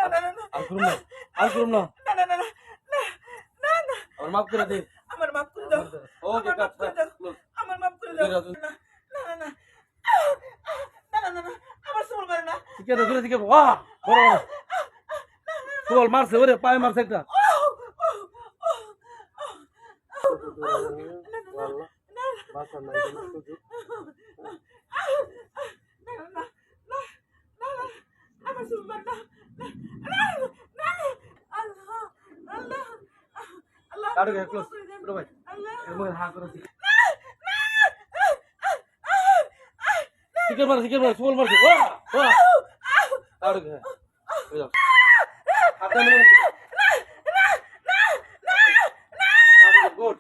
আর করুম না, আর করুম না। না না না না না না আমার মাফ করে দিন। আমার মাফ করে দাও ওকে, আমার মাফ করে দাও আমার মাফ করে দাও না না না না না না না না আমার সুমন মারে না ঠিক আছে, দূরে থেকে বাহ, বড় বড় বল মারছে, ওরে পায়ে মারছে একটা। বাসা নাই সুযোগ। আমার সুমন মারে না আল্লাহ আল্লাহ আল্লাহ কাটো গে ক্লোজ, বড় ভাই আল্লাহ এর মধ্যে হাত করে সিকের মার সুবল মারছে। ওয়া ওয়া কাটো গে ওই যাও হাতে মানে গুড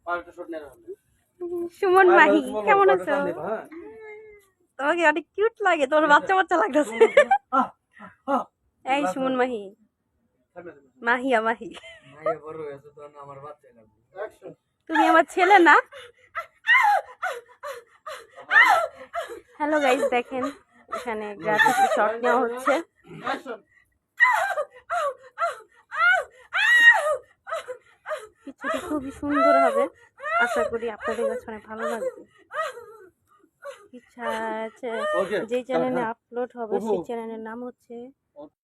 পাঁচটা শট নেন। সুমন মাহি কেমন আছো? হ্যাঁ তোমাকে অনেক কিউট লাগে, তোমার বাচ্চা বাচ্চা লাগতেছে। এই সুমন মাহি, মাহিয়া মাহি, মাইয়া বড় হয়েছে তো না, আমার বাচ্চা লাগবে। অ্যাকশন। তুমি আমার ছেলে না? হ্যালো গাইস, দেখেন এখানে গ্রাফিক শট নেওয়া হচ্ছে। অ্যাকশন। কিছুটি খুবই সুন্দর হবে, আশা করি আপনাদের কাছে অনেক ভালো লাগবে। ইচ্ছা আছে ওকে যে চ্যানেলে হ্যাঁ আপলোড হবে সেই চ্যানেলের নাম হচ্ছে